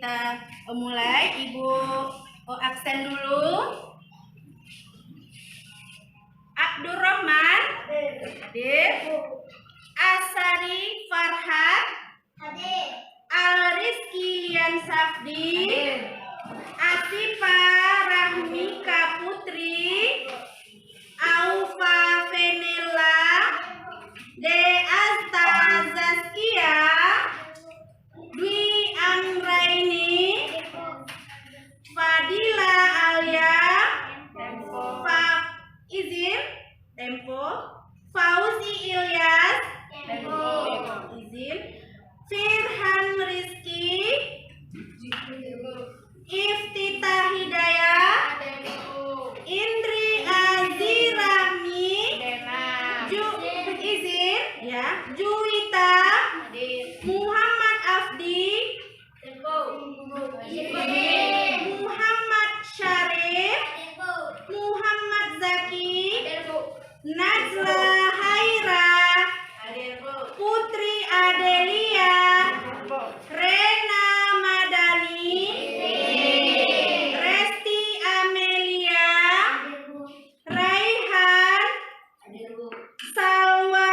kita mulai. Ibu absen dulu. Abdurrahman hadir. Asari Farhat hadir. Al-Rizki Lian Safdi hadir. Asifa Rahmika Putri, Aufa Venela, De Asta Zaskia, Dwi Anggraini, Fadila Alia, Tempo, Fauzi Ilyas, Firhan Rizki, Iftitah Hidayah, Indri Azirami, Juwita, Muhammad Afdi, Muhammad Syarif, Muhammad Zaki, Najla Haira, Putri Adelia, Rena Madani, Resti Amelia, Raihan, Salwa,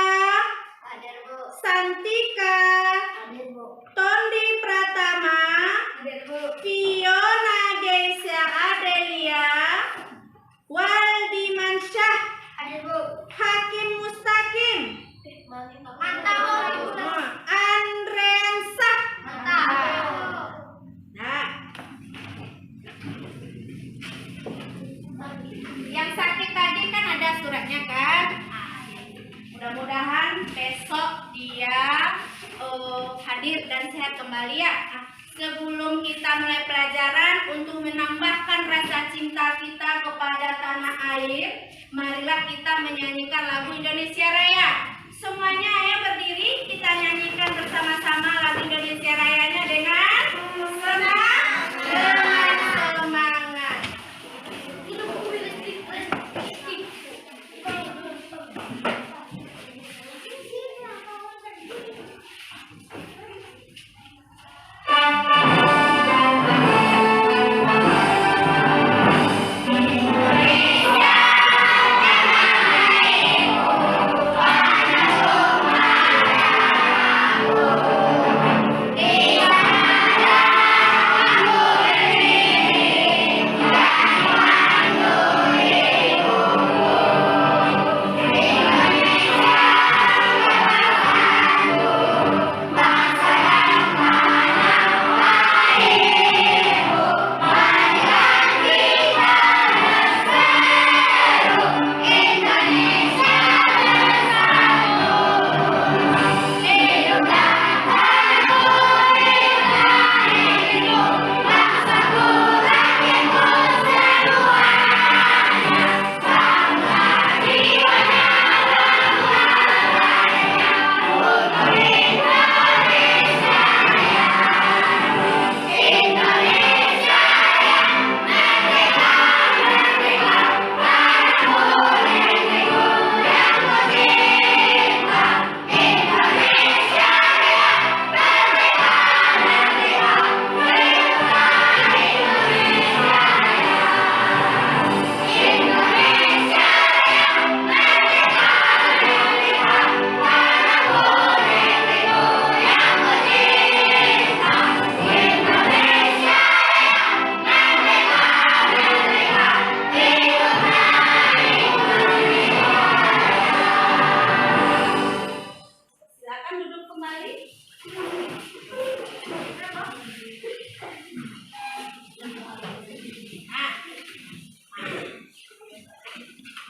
Santika, Tondi Pratama, Fiona Geisha Adelia, Waldi Mansyah, Hakim Mustaqim, Andreansa. Nah, yang sakit tadi kan ada suratnya kan? Mudah-mudahan besok dia hadir dan sehat kembali ya. Sebelum kita mulai pelajaran, untuk menambahkan rasa cinta kita kepada tanah air, marilah kita menyanyikan lagu Indonesia Raya. Semuanya ayo berdiri, kita nyanyikan bersama-sama lagu Indonesia Rayanya dengan senang, dengan semangat.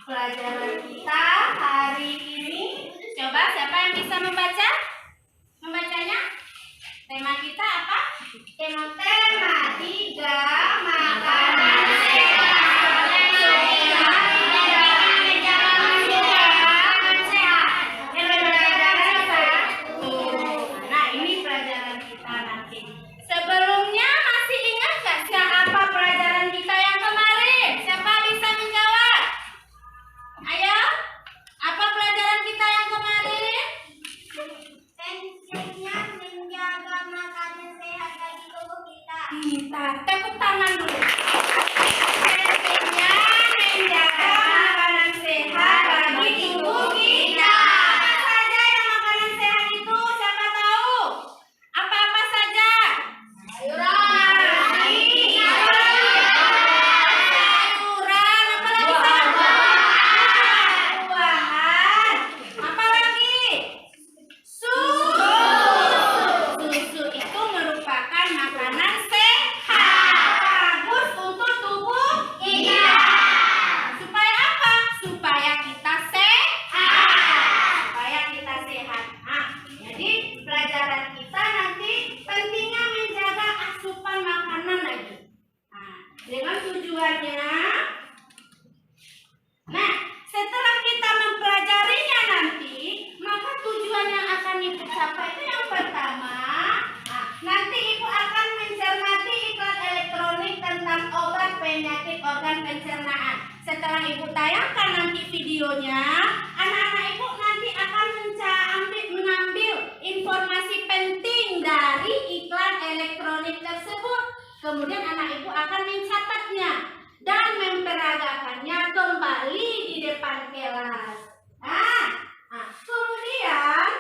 Pelajaran kita hari ini, coba siapa yang bisa membaca? Membacanya? Tema kita apa? Tema 3 makanan sehat. Nah, ini pelajaran kita nanti. Sebelumnya masih ingat nggak apa pelajaran kita yang kemarin? Siapa bisa menjawab? Ayo, apa pelajaran kita yang kemarin? Pentingnya menjaga makanan videonya, anak-anak ibu nanti akan mengambil informasi penting dari iklan elektronik tersebut. Kemudian anak ibu akan mencatatnya dan memperagakannya kembali di depan kelas. Kemudian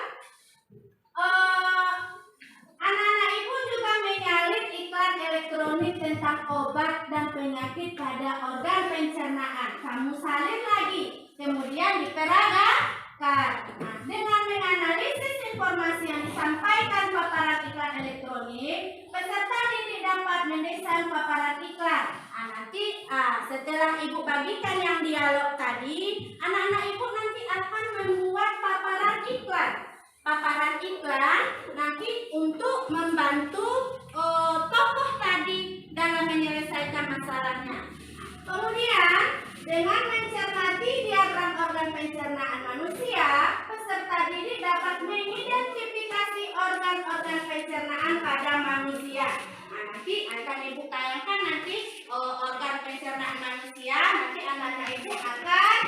anak-anak ibu juga menyalin iklan elektronik tentang obat dan penyakit pada organ pencernaan. Kamu salin lagi, kemudian diperagakan. Dengan menganalisis informasi yang disampaikan paparan iklan elektronik, peserta didik dapat mendesain paparan iklan. Setelah ibu bagikan yang dialog tadi, anak-anak ibu nanti akan membuat paparan iklan. Paparan iklan nanti untuk membantu tokoh tadi dalam menyelesaikan masalahnya. Kemudian dengan mencermati diagram organ pencernaan manusia, peserta didik dapat mengidentifikasi organ-organ pencernaan pada manusia. Nanti akan ibu tayangkan nanti organ pencernaan manusia. Nanti anak-anak ibu akan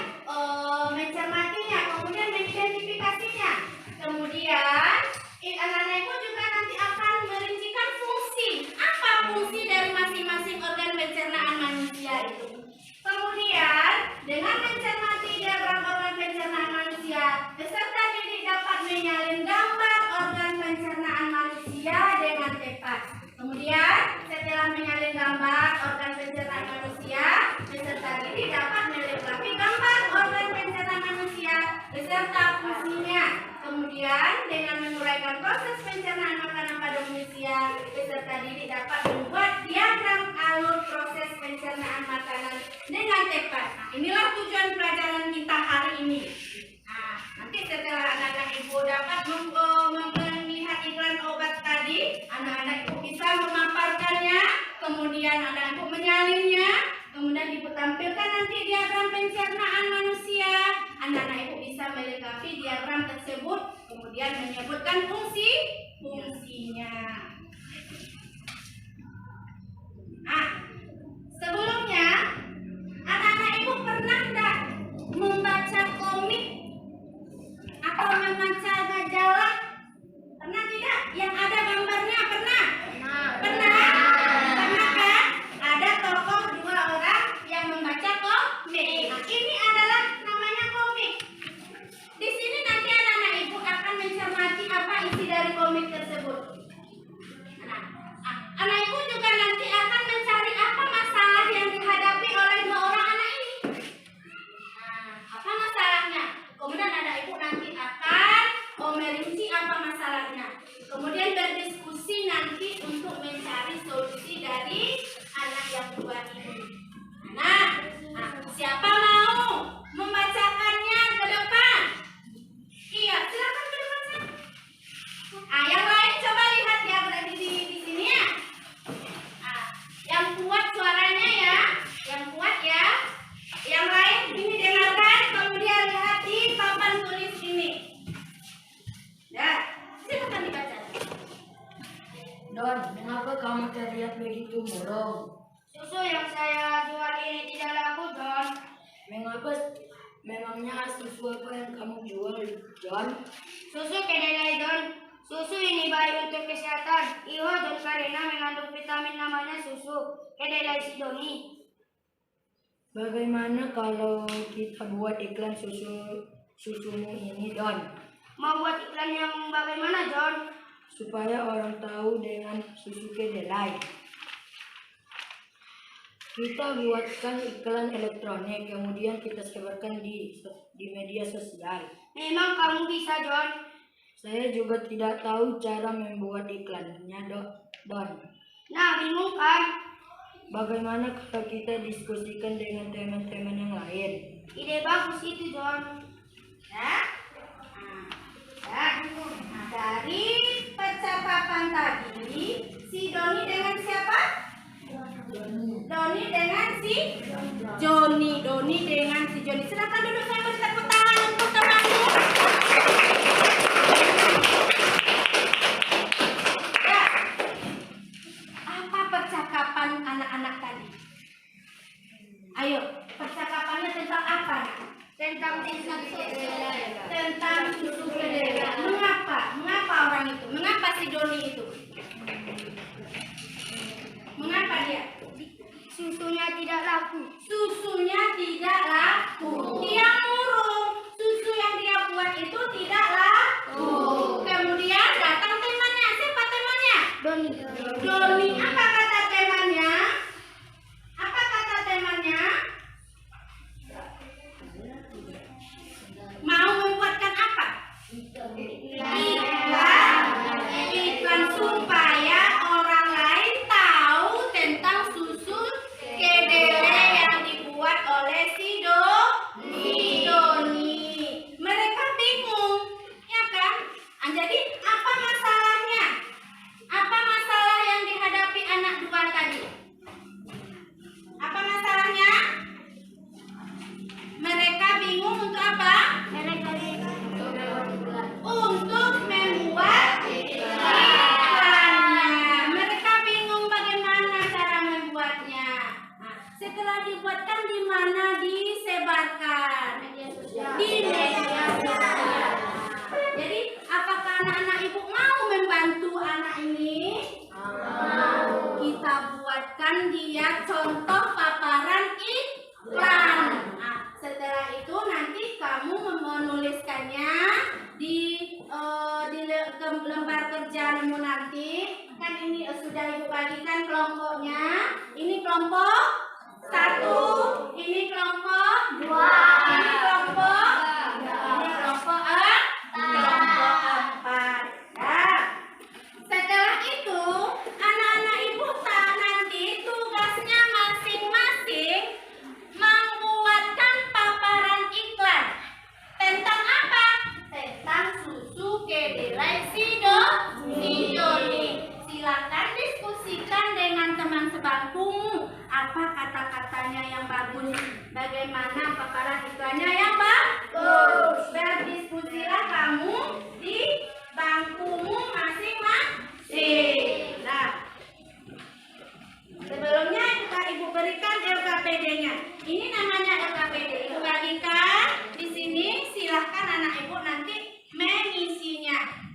mencermatinya, kemudian mengidentifikasinya. Kemudian anak-anak ibu juga nanti akan merincikan fungsi. Apa fungsi dari masing-masing organ pencernaan manusia itu? Kemudian dengan mencermati diagram organ pencernaan manusia, peserta didik dapat menyalin gambar organ pencernaan manusia dengan tepat. Kemudian setelah menyalin gambar organ pencernaan manusia, peserta didik dapat melengkapi gambar organ pencernaan manusia beserta fungsinya. Kemudian dengan menguraikan proses pencernaan makanan pada manusia, peserta didik dapat membuat diagram alur proses pencernaan makanan dengan tepat. Inilah tujuan pelajaran kita hari ini. Nanti setelah anak-anak ibu dapat melihat iklan obat tadi, anak-anak ibu bisa memaparkannya, kemudian anak ibu menyalinnya, kemudian ibu tampilkan nanti diagram pencernaan manusia. Anak-anak ibu bisa melengkapi diagram tersebut, kemudian menyebutkan fungsinya. Sebelumnya anak-anak ibu pernah tidak membaca komik atau membaca majalah? Pernah tidak? Yang ada gambarnya pernah? Pernah kan? Ada tokoh 2 orang yang membaca komik. Ini adalah namanya komik. Di sini nanti anak-anak ibu akan mencermati apa isi dari komik tersebut. Anak ibu juga nanti akan mencari apa masalah yang dihadapi oleh 2 orang anak ini. Apa masalahnya? Kemudian anak ibu nanti akan merinci apa masalahnya. Kemudian berdiskusi nanti untuk mencari solusi dari anak yang 2 ini. Siapa mau membacakannya ke depan? Iya, silakan ke depan saya. Yang lain coba lihat ya, berada di sini ya. Yang kuat suaranya ya, yang kuat ya. Yang lain ini dengarkan, kemudian lihat di papan tulis ini. Ya, silakan dibaca. Don, mengapa kamu terlihat begitu murung? Susu yang saya jual ini tidak laku, Don. Memangnya susu apa yang kamu jual, Don? Susu kedelai, Don. Susu ini baik untuk kesehatan. Iho Don karena mengandung vitamin namanya susu kedelai Sidoni. Bagaimana kalau kita buat iklan susumu ini, Don? Mau buat iklan yang bagaimana, Don? Supaya orang tahu dengan susu kedelai. Kita buatkan iklan elektronik, kemudian kita sebarkan di media sosial. Memang kamu bisa, Don. Saya juga tidak tahu cara membuat iklannya, Don. Nah, bingung kan? Bagaimana kalau kita diskusikan dengan teman-teman yang lain? Ide bagus itu, Don. Dari percakapan tadi, si Doni dengan siapa? Doni dengan si Joni. Doni dengan si Joni. Silakan duduk, saya beri tepuk tangan untuk temanku. Ya. Apa percakapan anak-anak tadi? Ayo, percakapannya tentang apa? Tentang susu kedelai. Mengapa? Mengapa orang itu? Mengapa si Doni itu? Mengapa dia? Susunya tidak laku. Susunya tidak laku. Dia murung. Susu yang dia buat itu tidak laku. Kemudian datang temannya. Siapa temannya? Doni. Doni. Apa kata temannya? Apa kata temannya? Mau membuatkan apa? Iklan supaya orang lain tahu tentang susu kedelai yang dibuat oleh si Doni. Mereka bingung, ya kan? Jadi apa masalahnya? Apa masalah yang dihadapi anak dua tadi? Apa masalahnya? Mereka bingung untuk apa? Untuk membuat iklannya. Mereka bingung bagaimana cara membuatnya. Nah, setelah dibuatkan di mana disebarkan? Di media sosial. Jadi, apakah anak-anak ibu mau membantu anak ini? Mau. Kita buatkan dia contoh paparan iklan. Nah, setelah itu nanti kamu menuliskannya di lembar kerjaanmu nanti. Kan ini sudah ibu bagikan kelompoknya. Ini kelompok 1, ini kelompok 2, ini kelompok 4. Nah, setelah itu anak-anak ibu nanti tugasnya masing-masing membuatkan paparan iklan tentang apa? Tentang susu kedelai si Doni. Silakan diskusikan dengan teman sebangkumu. Apa kata-katanya yang bagus? Bagaimana paparan iklannya yang bagus? Berdiskusilah kamu di bangkumu masing-masing. Nah, sebelumnya ibu berikan LKPD-nya. Ini namanya LKPD. Ibu bagikan di sini. Silahkan anak ibu nanti mengisinya.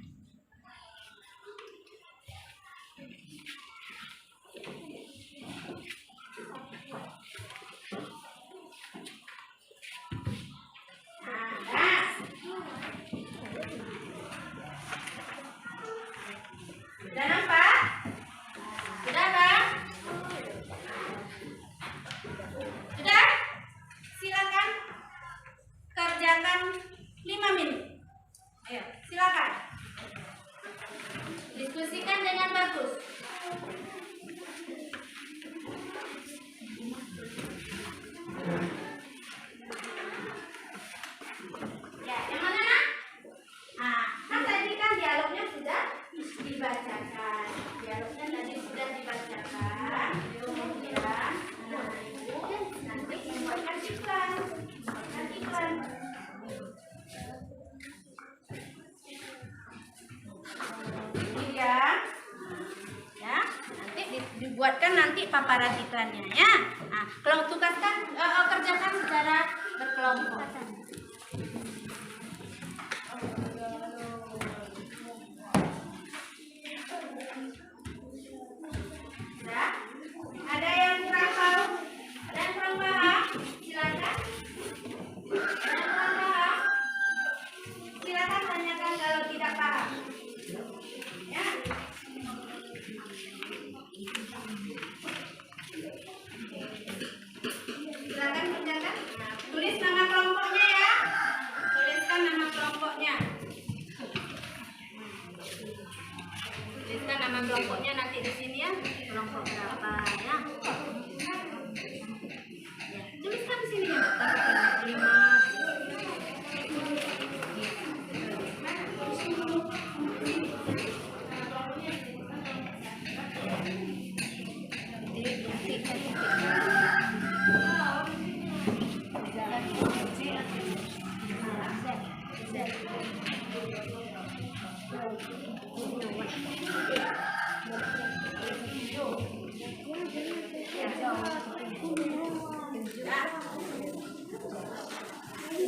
Nah, sudah nampak? Sudah kan? Sudah? Silakan kerjakan 5 menit. Ayo, silakan. Diskusikan dengan bagus. Ya, yang mana nak? Nah, kan tadi kan dialognya sudah dibacakan. Dialognya tadi sudah dibacakan. Kemudian anak ibu nanti membuatkan iklan. Membuatkan iklan. Kemudian, ya, nanti dibuatkan nanti paparan iklannya ya. Nah, kalau tugaskan kerjakan secara berkelompok. Ya. Ada yang kurang tahu? Ada yang kurang paham? Silakan. Ada yang kurang paham? Silakan tanyakan kalau tidak paham. Ya. Silakan kerjakan. Nah, tulis nama kelompoknya ya. Tuliskan nama kelompoknya. Tuliskan nama kelompoknya nanti di sini ya. Kelompok berapa ya? Ya, tuliskan di sini ya. Kelompok 5.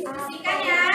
Bersihkan ya.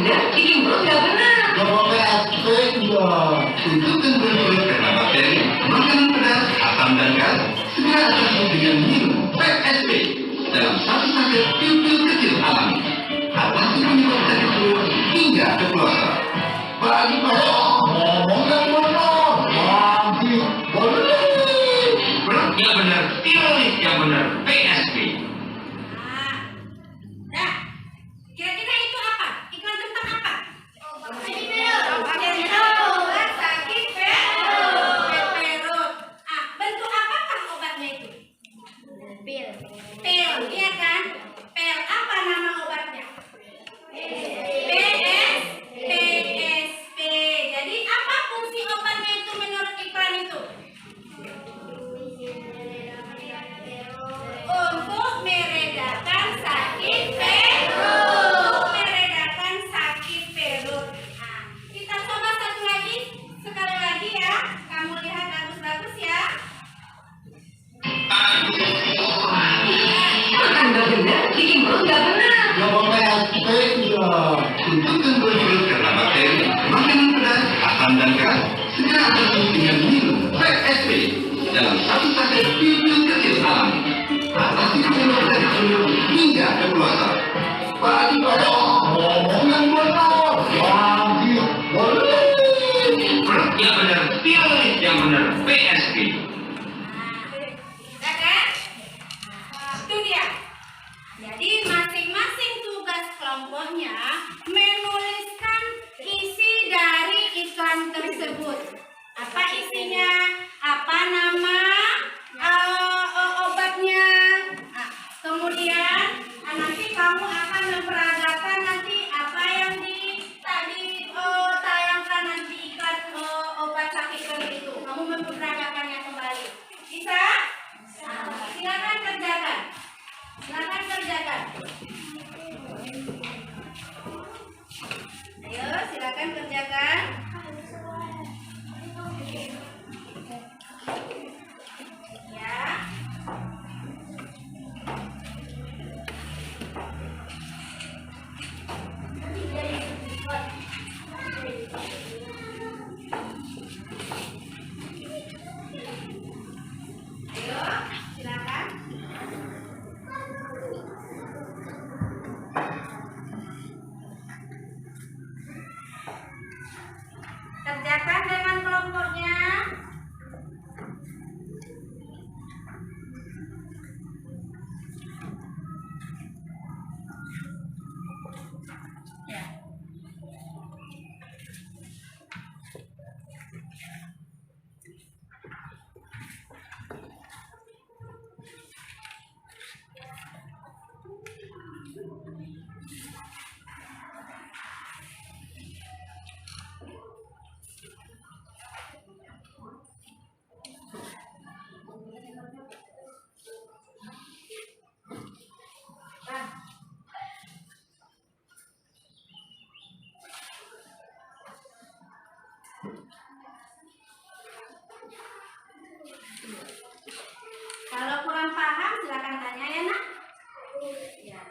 benar, bikin perut nggak benar. Coba PSP ya. Untuk gangguan perut karena bakteri, makanan pedas, asam dan gas, segera atasi dengan minum PSP dalam satu saset pil-pil kecil alami. Atasi penyebab sakit perut hingga ke pelosok. Bagi Ngomong yang benar. Lagi boleh. perut yang benar, tiroid yang benar, PSP. Nah, kira-kira itu apa? Iklan tentang apa? Sakit perut. Obat sakit perut. Bentuk apakah obatnya itu? Pil. Pil, iya kan? Pil, apa nama obatnya? PSP. Jadi apa fungsi obatnya itu menurut iklan itu? Untuk meredakan sakit perut. Untuk meredakan sakit perut. Nah, kita coba satu lagi, sekali lagi ya. Kamu lihat bagus-bagus ya. Makan nggak benar, bikin perut nggak benar. Coba PSP ya. Untuk gangguan perut karena bakteri, makanan pedas, asam dan gas, segera atasi dengan minum PSP dalam satu saset pil-pil kecil alami. Atasi penyebab sakit perut hingga ke pelosok. Bagi Ngomong yang benar. Lagi boleh. perut yang benar, tiroid yang benar, PSP. Ya kan? Itu dia. Jadi masing-masing tugas kelompoknya menuliskan isi dari iklan tersebut. Apa isinya? Apa nama obatnya? Nah, kemudian nanti kamu akan memperagakan nanti apa yang tadi tayangkan nanti iklan obat sakit perut itu. Kamu memperagakannya kembali. Bisa? Silakan kerjakan. Silakan kerjakan. Ayo, silakan kerjakan. Ya. Ayo, silakan. Kerjakan dengan kelompoknya. Ya. Kalau kurang paham silakan tanya ya nak. Ya.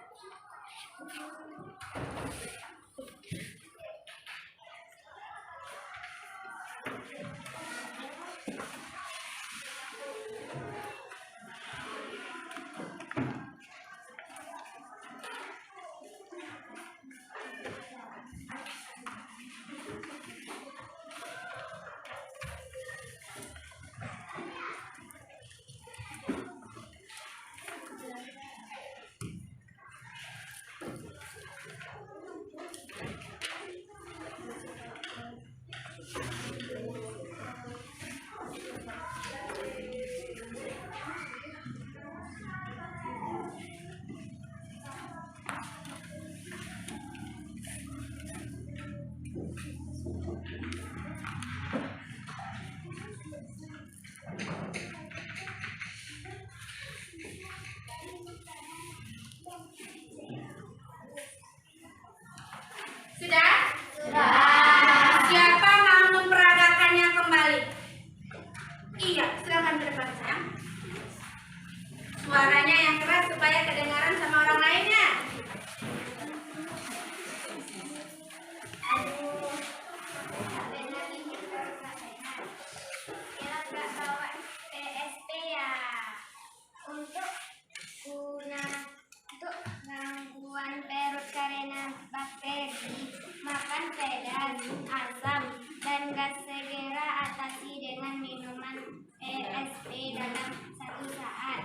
dan asam dan gas segera atasi dengan minuman ESP dalam 1 saat.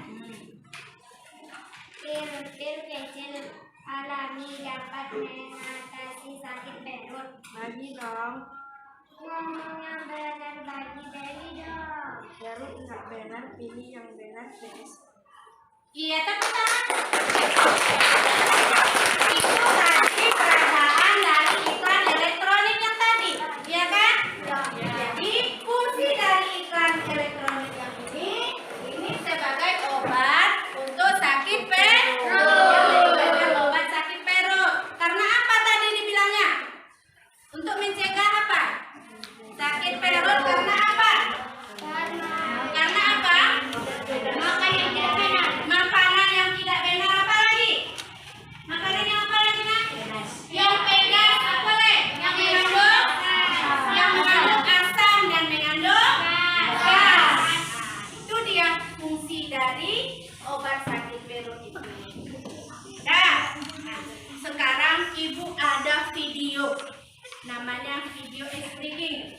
Pil kecil alami dapat mengatasi sakit perut. Bagi dong. Ngomong yang benar bagi dong. Baru nggak benar, pilih yang benar PS. Iya, tepuk tangan. Itu tadi perasaan dari iklan elektronik yang tadi, ya kan? Jadi fungsi dari iklan elektronik yang ini sebagai obat untuk sakit perut. Obat sakit perut. Karena apa tadi dibilangnya? Untuk mencegah apa? Sakit perut karena apa? Karena apa? Makan yang tidak benar. Makanan yang tidak benar, apa lagi? Makanan yang apa lagi, Nak? Yang pedas, apa lagi? Yang mengandung asam dan mengandung gas. Itu dia fungsi dari obat sakit perut itu. Nah, sekarang Ibu ada video. Namanya video explaining.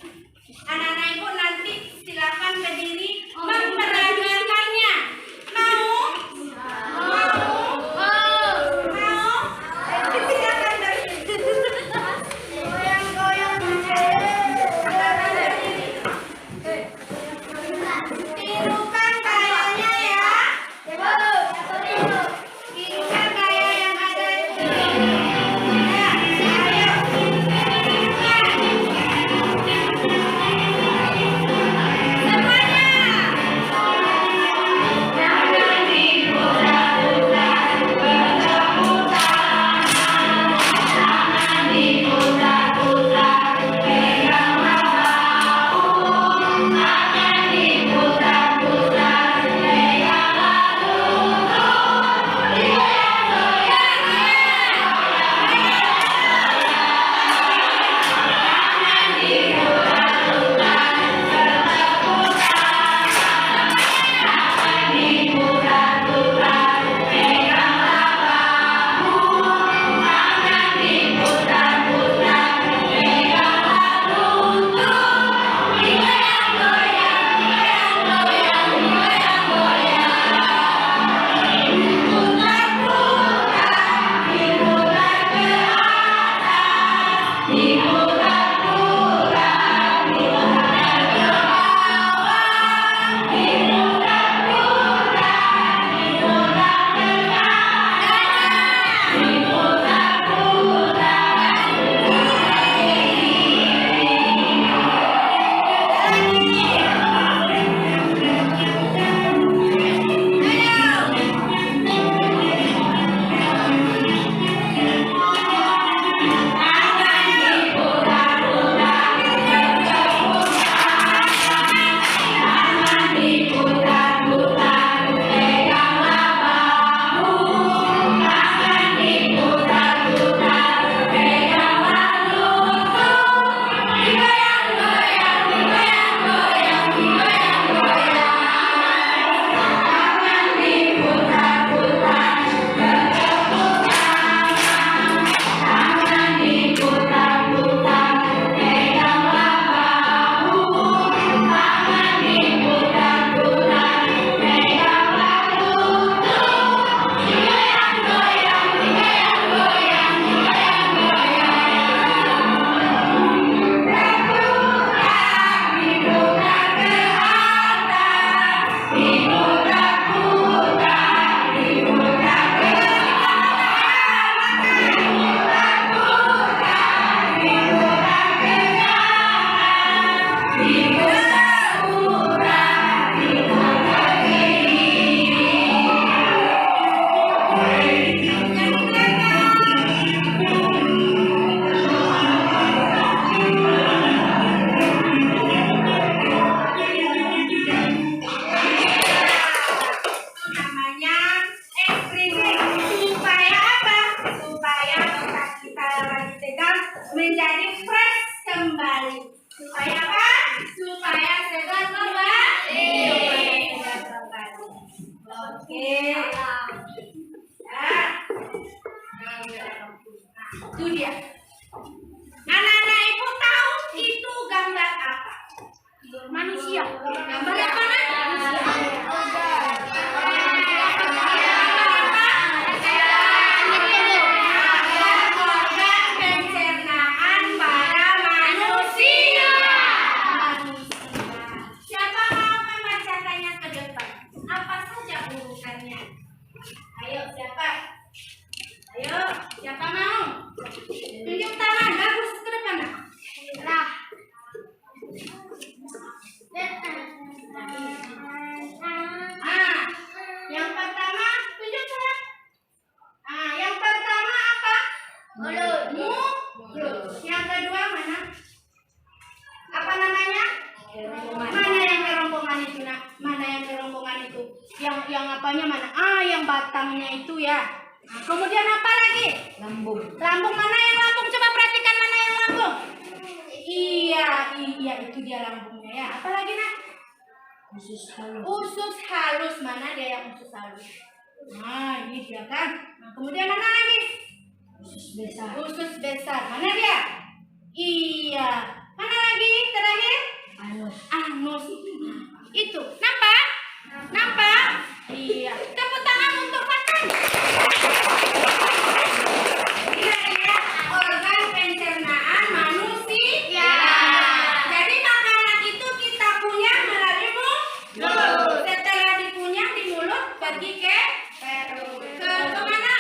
Anak-anak Ibu nanti silakan berdiri memperagakannya. Mau? Silakan berdiri. Goyang-goyang. Silakan berdiri. Tirukan gayanya ya. Tirukan gaya yang ada di sini. Ya, ayo. menjadi fresh kembali. Supaya apa? Supaya segar kembali. Segar kembali. Oke. Nah, itu dia. Anak-anak manusia. Gambar apa nak? Organ pencernaan pada manusia. Siapa mau membacakannya ke depan? Apa saja urutannya? Ayo siapa? Ayo siapa mau? Tunjuk tangan, bagus ke depan nak. Lah. Yang pertama tunjuk tangan. Yang pertama apa? Mulut. Mulut. Yang kedua mana? Apa namanya? Mana yang kerongkongan itu nak? Mana yang kerongkongan itu? Yang apanya mana? Yang batangnya itu ya. Kemudian apa lagi? Lambung. Lambung, mana yang lambung? Coba perhatikan mana yang lambung. Iya itu dia lambungnya ya. Apa lagi nak? Usus halus. Usus halus, mana dia yang usus halus? Nah ini dia kan. Nah, kemudian mana lagi? Usus besar. Usus besar, mana dia? Iya. Mana lagi terakhir? Anus. Anus. Itu. Nampak? Nampak? Iya. Tepuk tangan untuk Fatan. Iya. Organ pencernaan manusia. Jadi makanan itu kita punya melalui mulut. Setelah dikunyah di mulut pergi ke mana?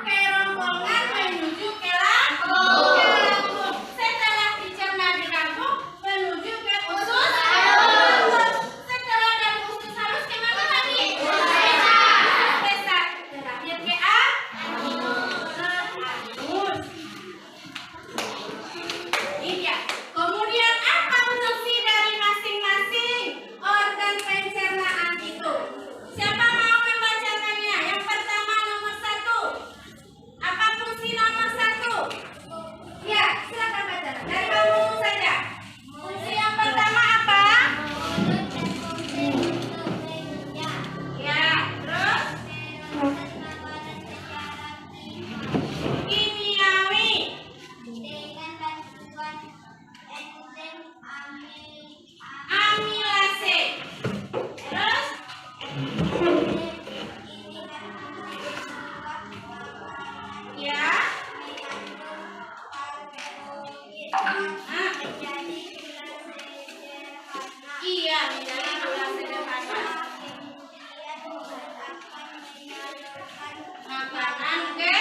Kerongkongan menuju ke lambung. Setelah dicerna di lambung menuju ke usus halus. Setelah dari usus halus ke mana lagi? Usus besar. Terakhir ke anus. Iya. Kemudian apa fungsi dari masing-masing organ pencernaan itu? Siapa mau membacakannya? Yang pertama nomor 1. Apa fungsi nomor 1? Ya, silakan baca. Dari kamu saja. Fungsi yang pertama apa? Ya, terus kimiawi. Amilase. Terus ya. Iya, menjadi gula sederhana. Makanan ke?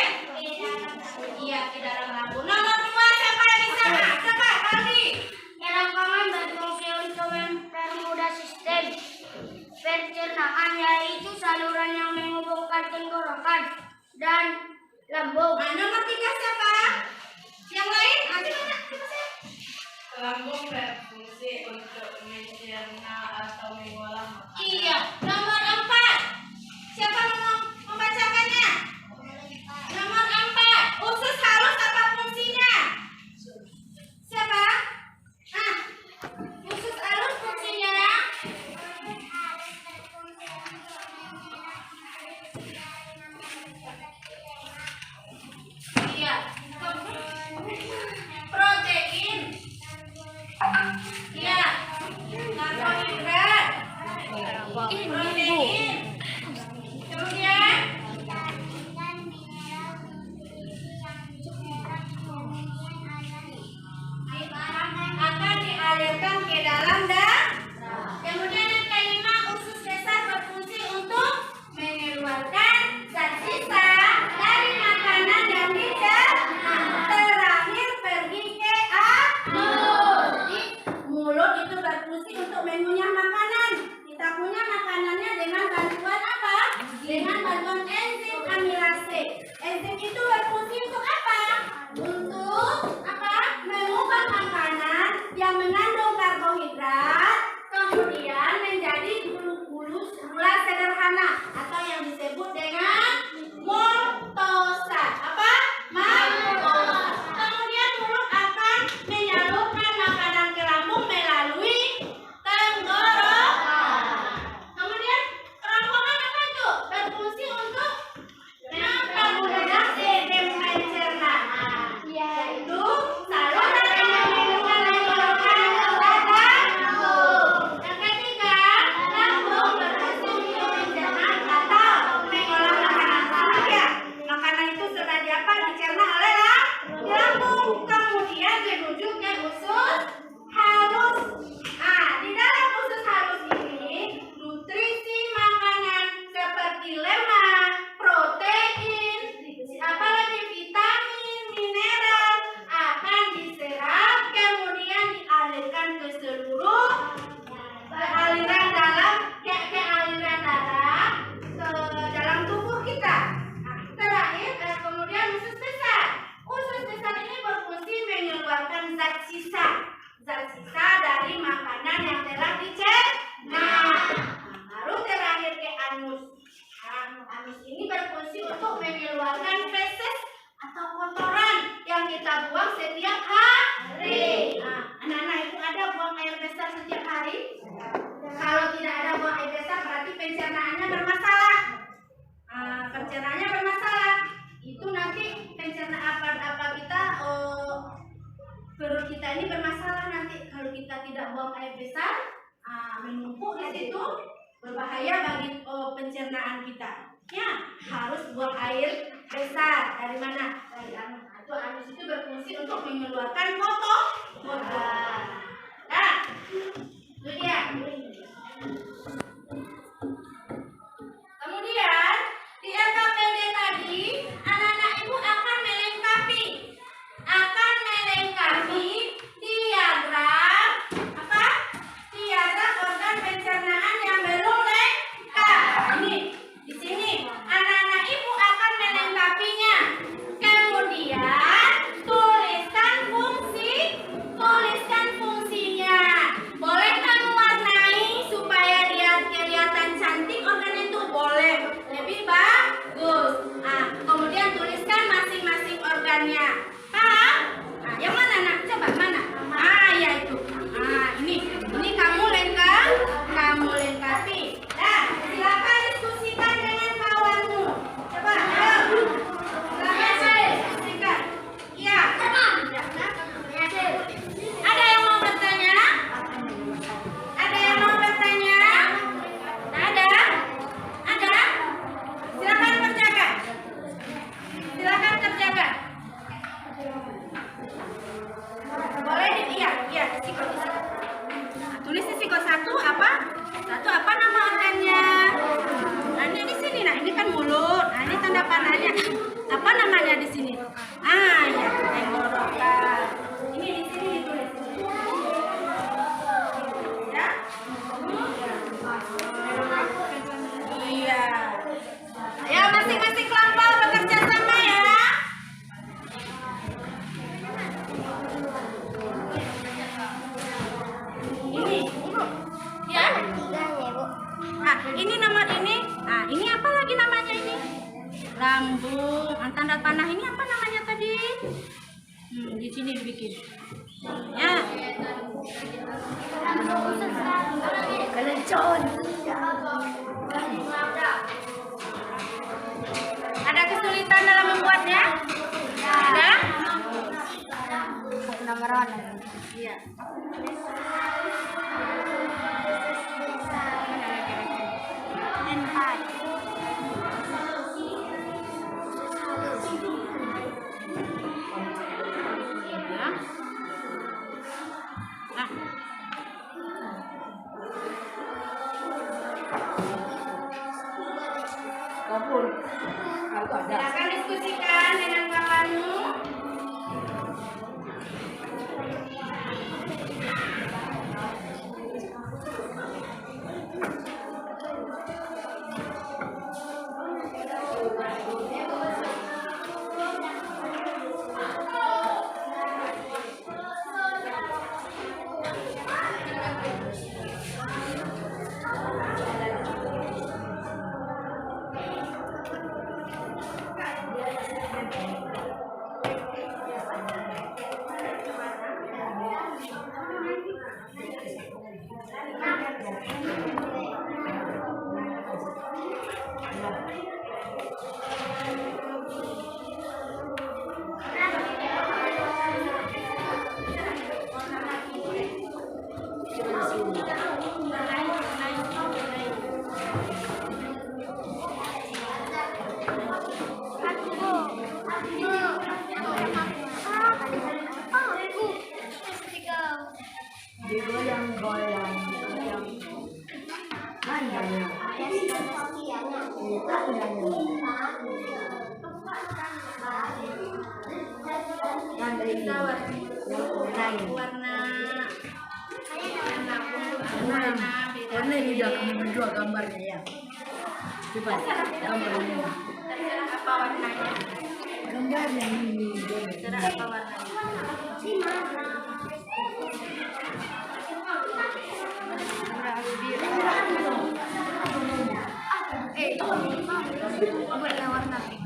Iya, ke dalam lambung. Nomor 2 siapa yang di sana? Coba, Aldi. Kerongkongan berfungsi untuk mempermudah sistem pencernaan, yaitu saluran yang menghubungkan tenggorokan dan lambung. Nomor 3 siapa? Yang lain? Coba mana? Coba saya. Lambung berfungsi untuk mencerna atau mengolah makanan. Iya. Nomor 4. Siapa mau membacakannya? Nomor 4. Usus halus apa fungsinya? Siapa? Usus halus fungsinya? Iya. Protein. Iya. Karbohidrat. Protein. Kemudian akan dialirkan ke dalam darah. Kemudian yang kelima, usus besar berfungsi untuk mengeluarkan zat sisa dari makanan yang dicerna. Terakhir pergi ke anus. Jadi mulut itu berfungsi untuk mengunyah makanan. Kita punya makanannya dengan bantuan apa? Dengan bantuan enzim amilase. Enzim itu berfungsi untuk apa? Untuk apa? Mengubah makanan yang mengandung karbohidrat kemudian menjadi gula sederhana atau yang disebut dengan maltosa. Apa? Maltosa. Kemudian mulut akan menyalurkan makanan ke lambung melalui tenggorokan. Kemudian kerongkongan apa itu? Berfungsi untuk mempermudah sistem pencernaan, yaitu saluran yang menghubungkan mengeluarkan feses atau kotoran yang kita buang setiap hari. Nah, anak-anak itu ada buang air besar setiap hari? Kalau tidak ada buang air besar berarti pencernaannya bermasalah. Pencernaannya bermasalah. Itu nanti pencernaan apa kita perut kita ini bermasalah nanti kalau kita tidak buang air besar, menumpuk di situ berbahaya bagi pencernaan kita. Ya, harus buang air besar. Dari mana? Dari anus. Itu anus itu berfungsi untuk mengeluarkan kotoran. Nah, itu dia. Kemudian di LKPD tadi anak-anak ibu akan melengkapi diagram apa? Diagram organ pencernaan yang belum lengkap. Ini di sini anak-anak ibu akan melengkapinya. Kemudian tuliskan fungsinya. Boleh kamu warnai supaya dia kelihatan cantik organ itu? Boleh, lebih bagus. Kemudian tuliskan masing-masing organnya. Paham? Yang mana nak? Coba mana? Ya itu. Ini kamu lengkapi. Nah, silakan diskusikan dengan kawanmu. Coba, ayo. Silakan diskusikan. Iya. Ada yang mau bertanya? Ada yang mau bertanya? Ada? Silakan kerjakan. Boleh iya, siko. Tulis di siko satu apa nama organnya? Nah, ini di sini. Nah, ini kan mulut. Nah, ini tanda panahnya. Apa namanya di sini? Ya, tenggorokan. Ini di sini ditulis. Ya. Iya. Ya, masing-masing kelompok bekerja sama ya. Ini nomor ini. Ini apa lagi namanya ini? Lambung. Tanda panah ini apa namanya tadi? Di sini dibikin. Ya. Kelecon. Ada kesulitan dalam membuatnya? Ada? Nomor Iya. Silakan diskusikan dengan kawanmu. Warna ini udah kamu berdua gambarnya ya. Coba gambarnya. Apa warnanya? Gambarnya ini. Terserah apa warnanya. Buatlah warna pink.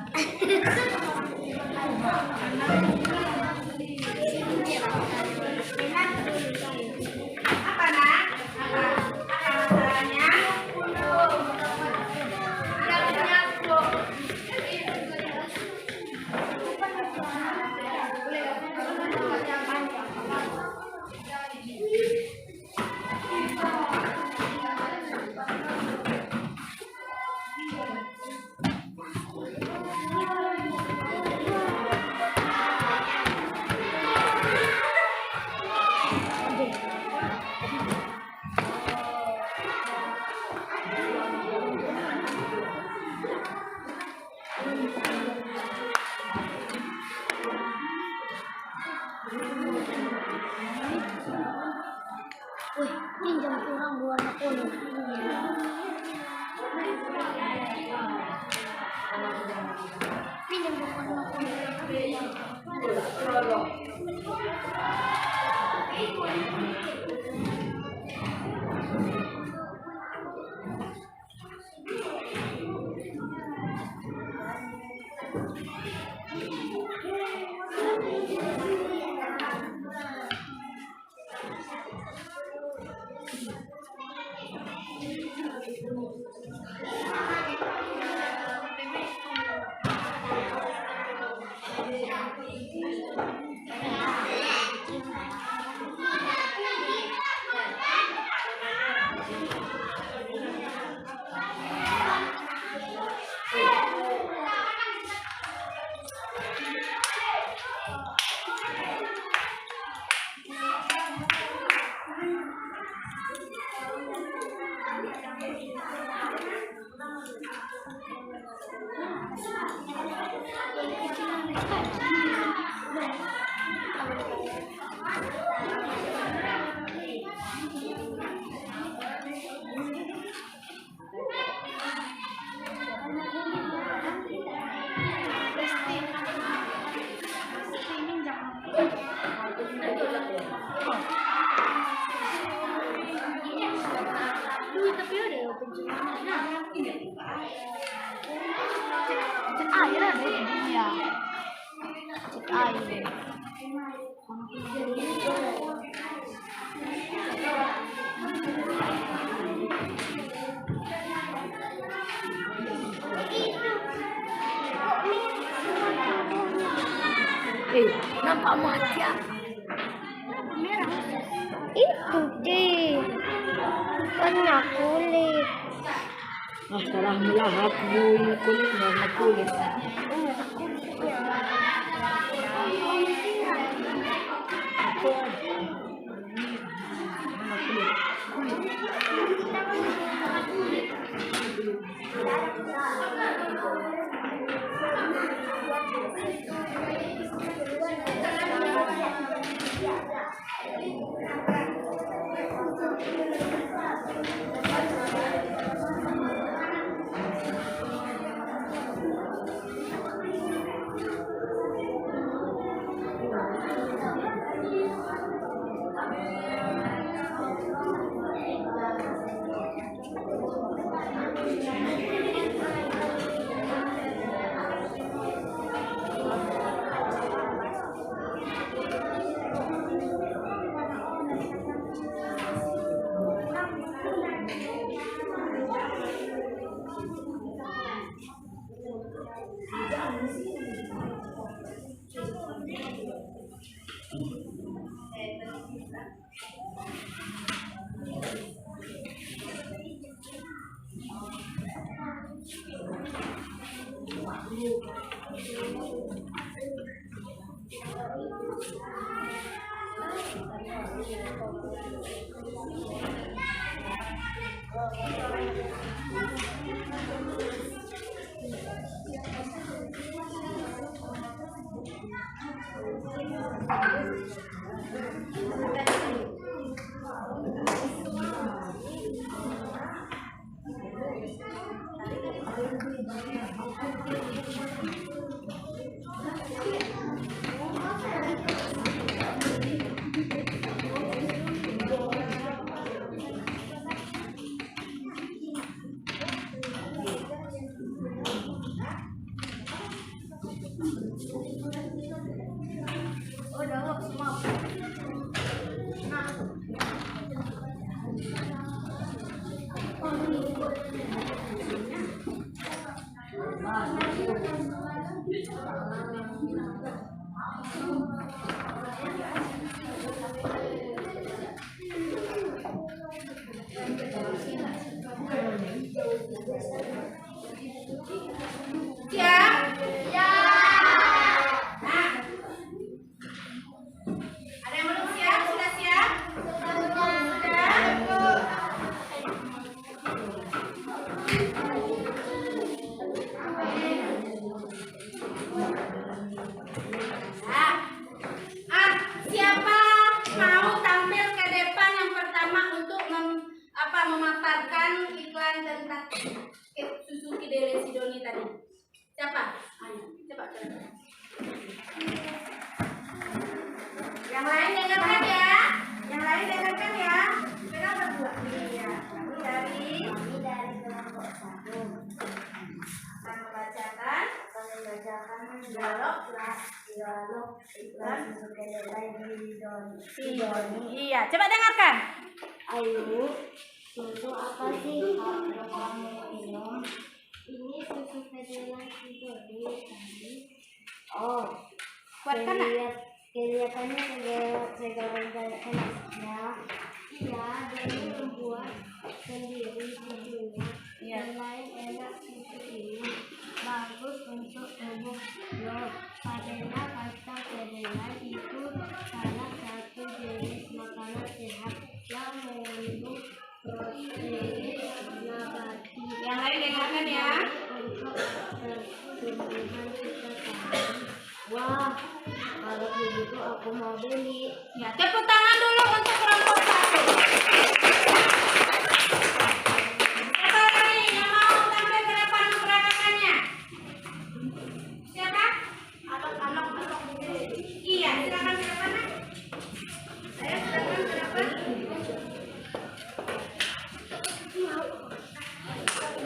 Nampak mati ya? Itu deh. Warna kulit. Ah, salah melahap kulit warna kulit. Siap? Ya. Nah. Ada yang belum siap? Sudah siap? Sudah. Nah. Siap. Siapa? Ayo, coba. Yang lain dengarkan ya. Kita berdua. Iya. Kami dari kelompok 1. Akan membacakan dialog iklan susu kedelai Sidoni. Iya, coba dengarkan. Ayu, susu apa sih yang kamu minum? Ini susu kedelai Sidoni tadi. Oh, Kuatkan nak? kelihatannya segar-segar enaknya. Iya, Doni membuat sendiri susunya. Yang lain enak susu ini. Bagus untuk tubuh. Loh, Padena kacang kedelai itu salah satu jenis makanan sehat yang mengandung protein nabati. Yang lain dengarkan ya. Untuk pertumbuhan kita tadi. Wah, kalau begitu aku mau beli. Ya, tepuk tangan dulu untuk kelompok 1. Siapa lagi yang mau tampil ke depan peranakannya? Siapa? Anak-anak. Iya, silakan ke depan. Ayo, silakan ke depan.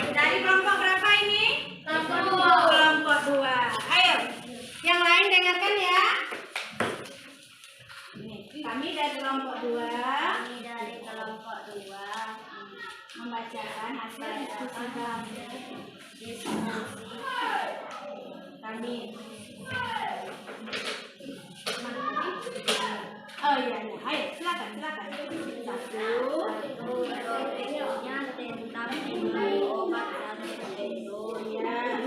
Dari kelompok berapa ini? Kelompok 2. Kelompok 2. Ayo, yang lain dengarkan ya. Kami dari kelompok 2 membacakan hasil diskusi kami. Oh iya, ayo silakan. 1. Topiknya tentang nilai obat dan mengandung. Ya.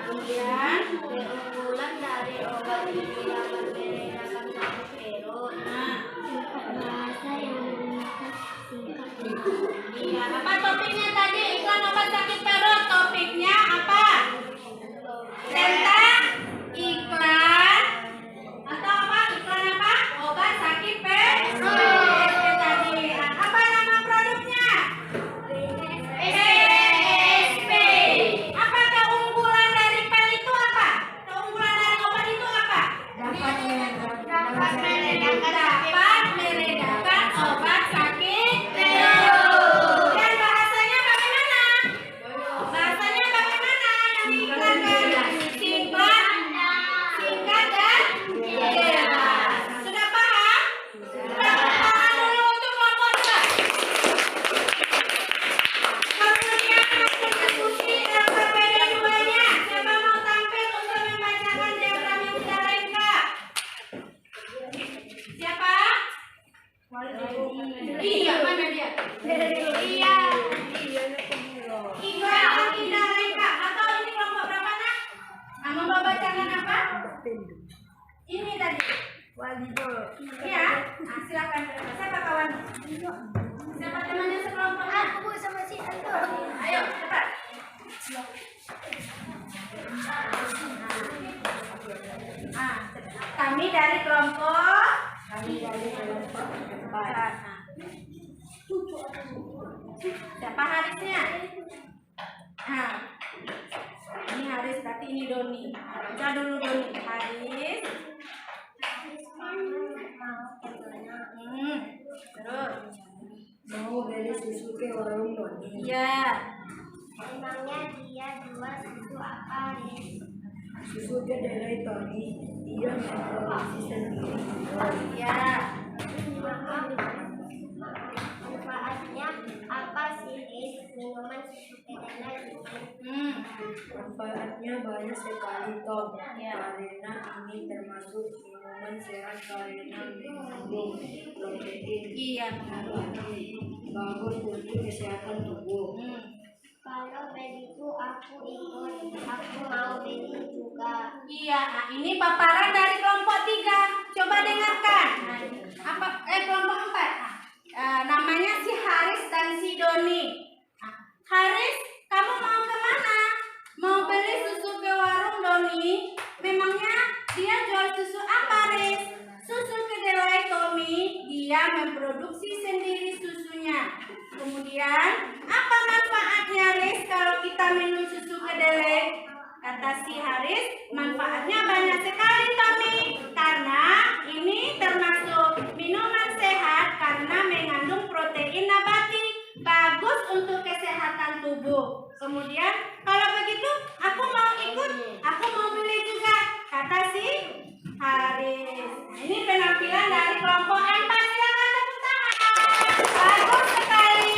Kemudian Keunggulan dari obat ini dapat membedakan sakit perut. Bahasa yang menggunakan singkat. iya, apa topiknya tadi? Iklan obat sakit perut. Topiknya apa? Tentang iklan atau apa? Iklan apa? Obat sakit perut. Tadi apa nama produknya? PSP. Apa keunggulan dari pil itu apa? Keunggulan dari obat itu apa? Dapat meredakan Meredakan obat sakit perut. Dan bahasanya bagaimana? Bahasanya bagaimana yang diiklankan? Singkat dan jelas. Sudah paham? Tangan dulu untuk kelompok 2. Kemudian hasil diskusi LKPD 2-nya. Siapa mau tampil untuk membacakan diagram yang sudah lengkap? Siapa? Iya, mana dia? Iya. Iklan yang tidak lengkap. Atau ini kelompok berapa nak? Mau membacakan apa? Ini tadi. Iya. Nah, silakan. Siapa kawan? Siapa temannya sekelompok? Aku sama si Ando. Ayo, cepat. Kami dari kelompok 4. Siapa Harisnya? Nah, ini Haris, berarti ini Doni. Baca dulu Doni. Haris. Terus. Mau beli susu ke warung Doni. Iya. Emangnya dia jual susu apa nih? Susu kedelai Tony. Dia memproduksi sendiri. Iya. Manfaatnya apa sih guys minuman susu kedelai ini? Manfaatnya banyak sekali Tom. Ya. Karena ini termasuk minuman sehat karena mengandung protein. Iya. Bagus untuk kesehatan tubuh. Kalau begitu aku ikut, aku mau beli juga. Iya, nah ini paparan dari kelompok 3. Coba dengarkan. Apa kelompok 4. Namanya si Haris dan si Doni. Haris, kamu mau kemana? Mau beli susu ke warung Doni? Memangnya dia jual susu apa, Haris? Susu kedelai Tommy. Dia memproduksi sendiri susunya. kemudian apa manfaatnya Haris kalau kita minum susu kedelai? Kata si Haris, manfaatnya banyak sekali Tommy, karena ini termasuk minuman sehat karena mengandung protein nabati, bagus untuk kesehatan tubuh. Kemudian kalau begitu aku mau ikut, aku mau beli juga, kata si Haris. Nah, ini penampilan dari kelompok 4, silakan tepuk tangan. Bagus sekali.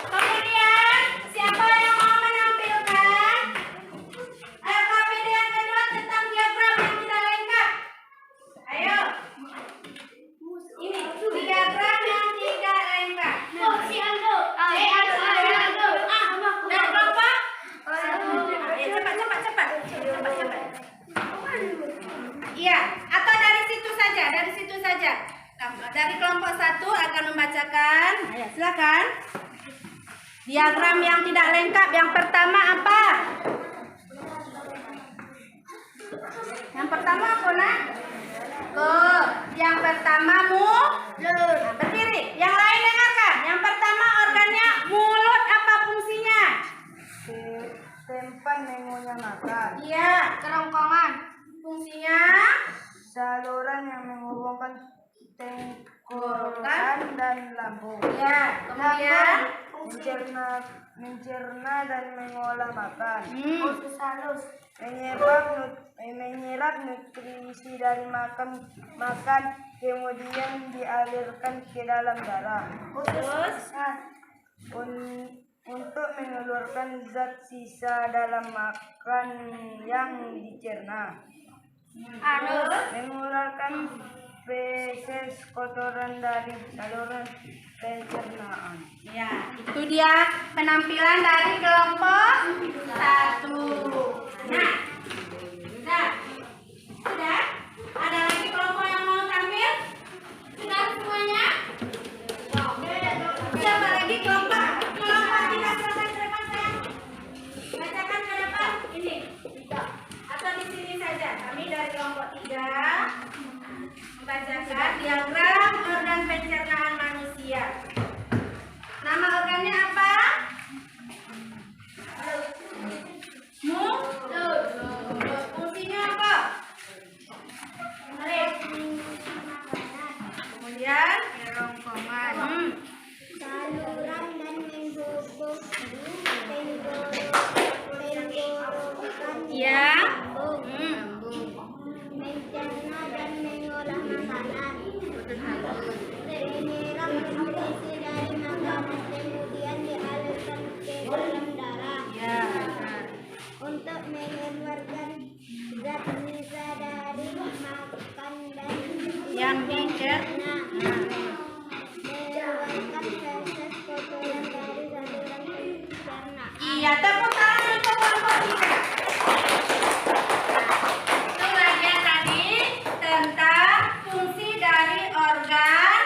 Kemudian siapa yang mau menampilkan? Ayo KPD yang kedua tentang diagram yang tidak lengkap. Ayo. Ini diagram yang tidak lengkap. Oh, si Aldo. Aldo. Dan kelompok? Ayo cepat. Iya, atau dari situ saja. Dari kelompok 1 akan membacakan. Ayo, silakan. Diagram yang tidak lengkap yang pertama apa? Yang pertama apa, Nak? Yang pertama mulut. Berdiri. Yang lain dengarkan. Yang pertama organnya mulut, apa fungsinya? Tempat mengunyah makan. Iya. Kerongkongan. Fungsinya Saluran yang menghubungkan tenggorokan dan lambung. ya. Kemudian Mencerna dan mengolah makan. Usus halus. Menyerap nutrisi dari makan, kemudian dialirkan ke dalam darah. terus Untuk mengeluarkan zat sisa dalam makan yang dicerna. Mengeluarkan feses kotoran dari saluran pencernaan. ya, itu dia penampilan dari kelompok 1. Nah, sudah? Ada lagi kelompok yang mau tampil? Sudah semuanya? Siapa lagi kelompok? Kita silakan ke depan, sayang. Bacakan ke depan. Ini. Atau di sini saja. Kami dari kelompok 3 membacakan diagram organ pencernaan manusia. Nama organnya apa? Mulut. Fungsinya apa? Kemudian kerongkongan. Saluran dan menghubung tenggorokan. Ya. Mencerna dan mengolah makanan. Menyerap nutrisi dari makanan kemudian dialirkan ke dalam darah. Ya. Untuk mengeluarkan zat sisa dari makan dan Yang dicerna. mengeluarkan feses kotoran dari saluran pencernaan. Iya, tepuk tangan untuk kelompok 3. Itu bagian tadi tentang fungsi dari organ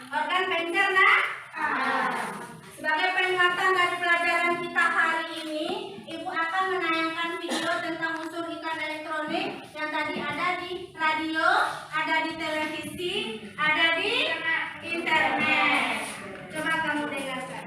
organ pencernaan. Sebagai penguatan dari pelajaran kita hari ini, Ibu akan menayangkan video tentang unsur iklan elektronik yang tadi ada di radio, ada di televisi, ada di internet. Coba kamu dengarkan.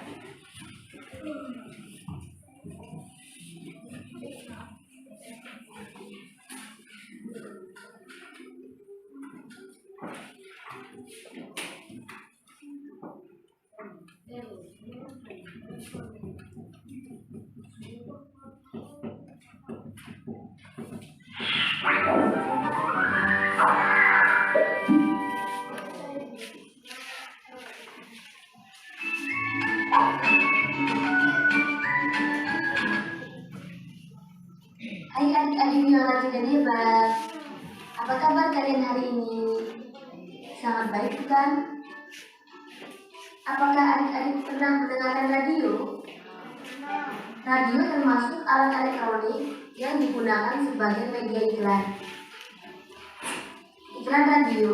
Hai adik-adik yang rajin dan hebat. Apa kabar kalian hari ini? Sangat baik bukan? Apakah adik-adik pernah mendengarkan radio? Radio termasuk alat elektronik yang digunakan sebagai media iklan. Iklan radio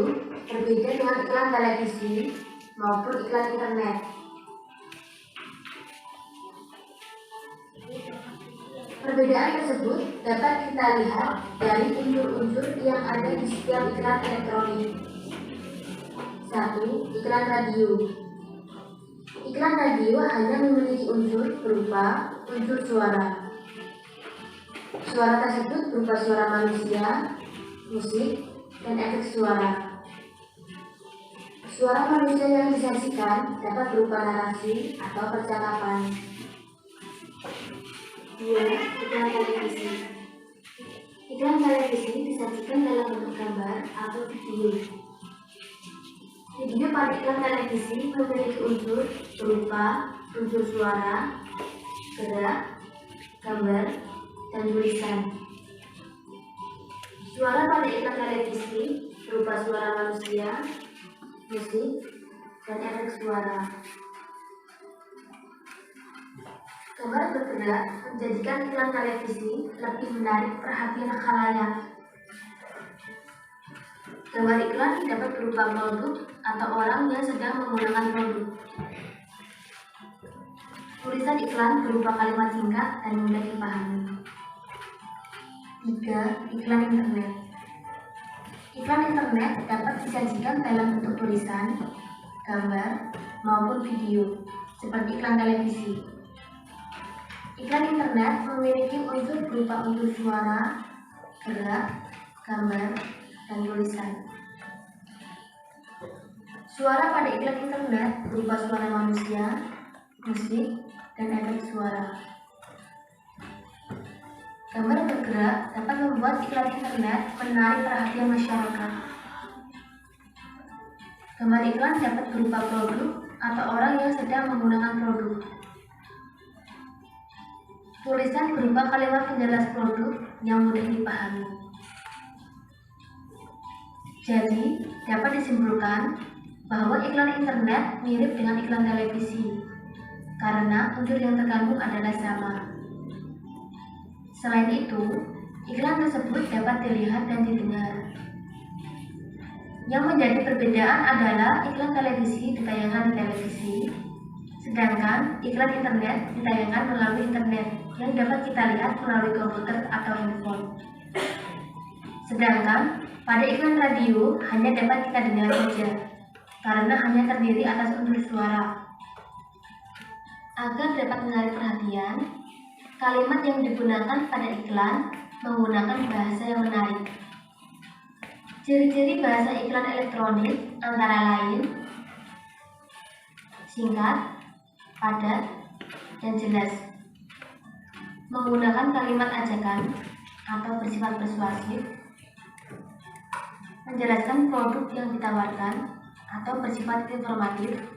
berbeda dengan iklan televisi maupun iklan internet. Perbedaan tersebut dapat kita lihat dari unsur-unsur yang ada di setiap iklan elektronik. 1. Iklan radio. Iklan radio hanya memiliki unsur berupa unsur suara. Suara tersebut berupa suara manusia, musik, dan efek suara. Suara manusia yang disajikan dapat berupa narasi atau percakapan. 2. Iklan televisi. Iklan televisi disajikan dalam bentuk gambar atau video. Video pada iklan televisi memiliki unsur berupa unsur suara, gerak, gambar, dan tulisan. Suara pada iklan televisi berupa suara manusia, musik, dan efek suara. Gambar bergerak menjadikan iklan televisi lebih menarik perhatian khalayak. Gambar iklan dapat berupa produk atau orang yang sedang menggunakan produk. Tulisan iklan berupa kalimat singkat dan mudah dipahami. 3. Iklan internet. Iklan internet dapat disajikan dalam bentuk tulisan, gambar, maupun video, seperti iklan televisi. Iklan internet memiliki unsur berupa unsur suara, gerak, gambar, dan tulisan. Suara pada iklan internet berupa suara manusia, musik, dan efek suara. Gambar bergerak dapat membuat iklan internet menarik perhatian masyarakat. Gambar iklan dapat berupa produk atau orang yang sedang menggunakan produk. Tulisan berupa kalimat penjelas produk yang mudah dipahami. Jadi, dapat disimpulkan bahwa iklan internet mirip dengan iklan televisi, karena unsur yang terkandung adalah sama. Selain itu, iklan tersebut dapat dilihat dan didengar. Yang menjadi perbedaan adalah iklan televisi ditayangkan di televisi, sedangkan iklan internet ditayangkan melalui internet yang dapat kita lihat melalui komputer atau handphone. Sedangkan pada iklan radio hanya dapat kita dengar saja, karena hanya terdiri atas unsur suara. Agar dapat menarik perhatian, kalimat yang digunakan pada iklan menggunakan bahasa yang menarik. Ciri-ciri bahasa iklan elektronik antara lain singkat, padat, dan jelas. Menggunakan kalimat ajakan atau bersifat persuasif. Menjelaskan produk yang ditawarkan atau bersifat informatif.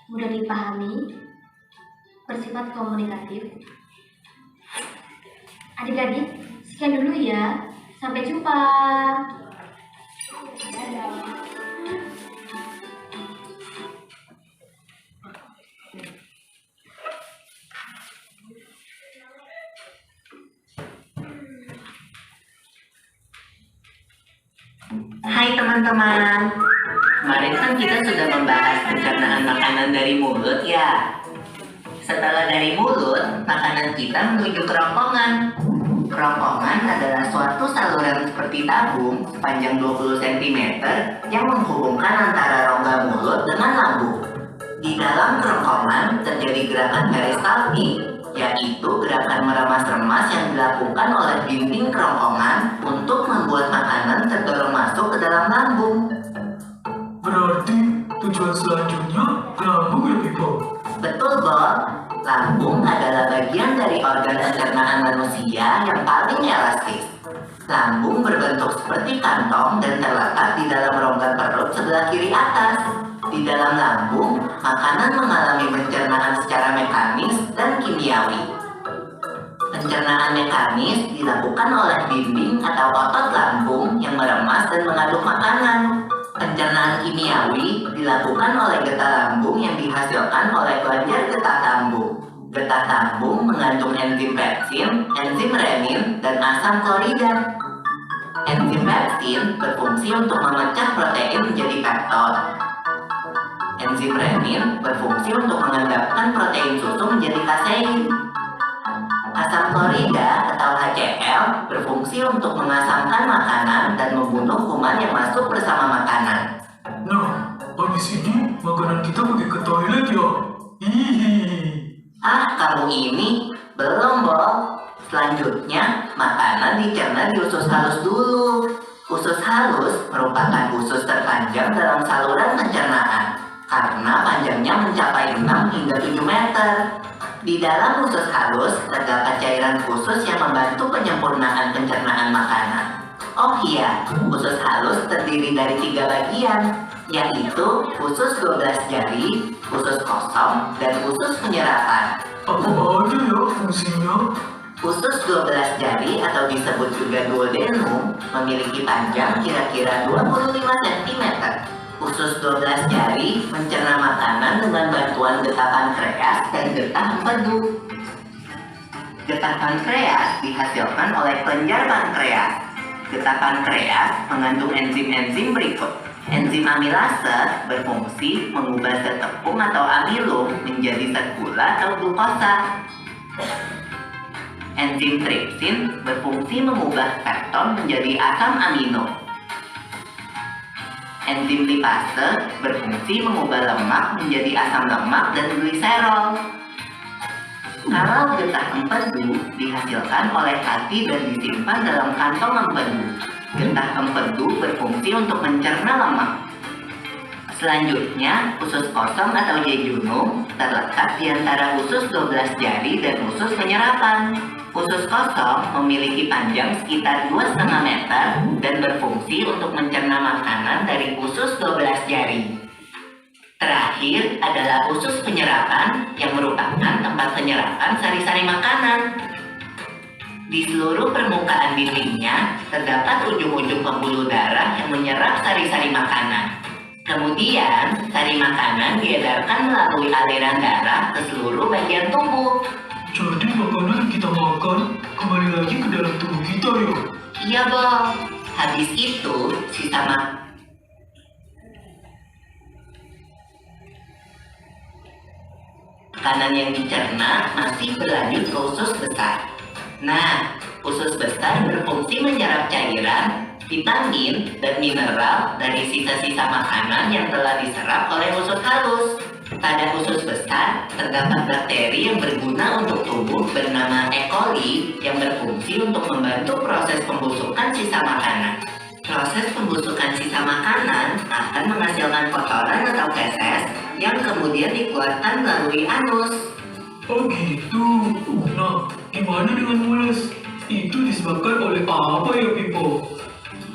Mudah dipahami, bersifat komunikatif. Adik-adik, sekian dulu ya. Sampai jumpa. Hai teman-teman, kemarin kan kita sudah membahas pencernaan makanan dari mulut ya. Setelah dari mulut, makanan kita menuju kerongkongan. Kerongkongan adalah suatu saluran seperti tabung sepanjang 20 cm yang menghubungkan antara rongga mulut dengan lambung. Di dalam kerongkongan terjadi gerakan peristaltik, yaitu gerakan meremas-remas yang dilakukan oleh dinding kerongkongan untuk membuat makanan terdorong masuk ke dalam lambung. Berarti tujuan selanjutnya lambung ya, Pipo? Betul, Bob. Lambung adalah bagian dari organ pencernaan manusia yang paling elastis. Lambung berbentuk seperti kantong dan terletak di dalam rongga perut sebelah kiri atas. Di dalam lambung, makanan mengalami pencernaan secara mekanis dan kimiawi. Pencernaan mekanis dilakukan oleh dinding atau otot lambung yang meremas dan mengaduk makanan. Pencernaan kimiawi dilakukan oleh getah lambung yang dihasilkan oleh kelenjar getah lambung. Getah lambung mengandung enzim pepsin, enzim renin, dan asam klorida. Enzim pepsin berfungsi untuk memecah protein menjadi peptid. Enzim renin berfungsi untuk mengendapkan protein susu menjadi kasein. Asam klorida atau HCl berfungsi untuk mengasamkan makanan dan membunuh kuman yang masuk bersama makanan. Nah, habis ini makanan kita pergi ke toilet ya. Hihi. Kamu ini belum, Bob. Selanjutnya, makanan dicerna di usus halus dulu. Usus halus merupakan usus terpanjang dalam saluran pencernaan karena panjangnya mencapai 6 hingga 7 meter. Di dalam usus halus terdapat cairan khusus yang membantu penyempurnaan pencernaan makanan. Oh iya, usus halus terdiri dari 3 bagian, yaitu usus 12 jari, usus kosong, dan usus penyerapan. Apa aja ya fungsinya? Usus 12 jari atau disebut juga duodenum memiliki panjang kira-kira 25 cm. Usus 12 jari mencerna makanan dengan bantuan getah pankreas dan getah empedu. Getah pankreas dihasilkan oleh kelenjar pankreas. Getah pankreas mengandung enzim-enzim berikut. Enzim amilase berfungsi mengubah zat tepung atau amilum menjadi zat gula atau glukosa. Enzim tripsin berfungsi mengubah pepton menjadi asam amino. Enzim lipase berfungsi mengubah lemak menjadi asam lemak dan gliserol. Kalau getah empedu dihasilkan oleh hati dan disimpan dalam kantong empedu. Getah empedu berfungsi untuk mencerna lemak. Selanjutnya, usus kosong atau jejunum terletak di antara usus 12 jari dan usus penyerapan. Usus kosong memiliki panjang sekitar 2,5 meter dan berfungsi untuk mencerna makanan dari usus 12 jari. Terakhir adalah usus penyerapan yang merupakan tempat penyerapan sari-sari makanan. Di seluruh permukaan dindingnya terdapat ujung-ujung pembuluh darah yang menyerap sari-sari makanan. Kemudian, sari makanan diedarkan melalui aliran darah ke seluruh bagian tubuh. Jadi makanan yang kita makan kembali lagi ke dalam tubuh kita ya? Iya, Bob. Habis itu, sisa makanan yang dicerna masih berlanjut ke usus besar. Nah, usus besar berfungsi menyerap cairan, vitamin, dan mineral dari sisa-sisa makanan yang telah diserap oleh usus halus. Pada usus besar, terdapat bakteri yang berguna untuk tubuh bernama E. coli yang berfungsi untuk membantu proses pembusukan sisa makanan. Proses pembusukan sisa makanan akan menghasilkan kotoran atau feses yang kemudian dikeluarkan melalui anus. Oh gitu. Nah, gimana dengan mules? Itu disebabkan oleh apa ya, Pipo?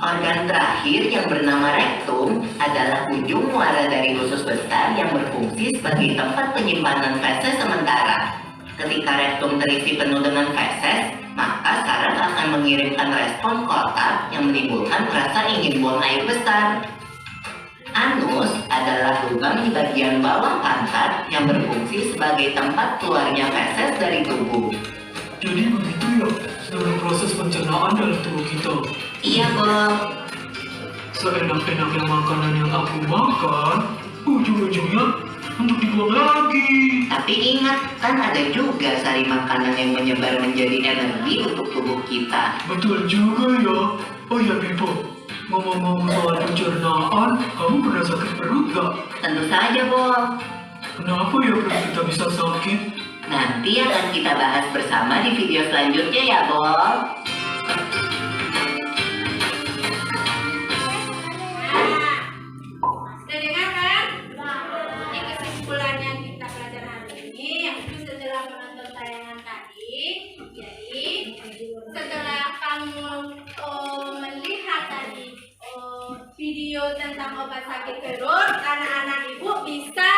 Organ terakhir yang bernama rektum adalah ujung muara dari usus besar yang berfungsi sebagai tempat penyimpanan feses sementara. Ketika rektum terisi penuh dengan feses, maka saraf akan mengirimkan respon kotak yang menimbulkan rasa ingin buang air besar. Anus adalah lubang di bagian bawah pantat yang berfungsi sebagai tempat keluarnya feses dari tubuh. Jadi begitu ya, dalam proses pencernaan dalam tubuh kita. Iya, Bob. Seenak-enaknya makanan yang aku makan, ujung-ujungnya untuk dibuang lagi. Tapi ingat, kan ada juga sari makanan yang menyebar menjadi energi untuk tubuh kita. Betul juga ya. Oh ya, Pipo. Ngomong-ngomong soal pencernaan, kamu pernah sakit perut gak? Tentu saja, Bob. Kenapa ya perut kita bisa sakit? Nanti akan kita bahas bersama di video selanjutnya ya, Bob. Sudah dengar kan? Ini kesimpulannya kita belajar hari ini, yaitu setelah menonton tayangan tadi. Jadi setelah kamu melihat tadi video tentang obat sakit perut, anak-anak ibu bisa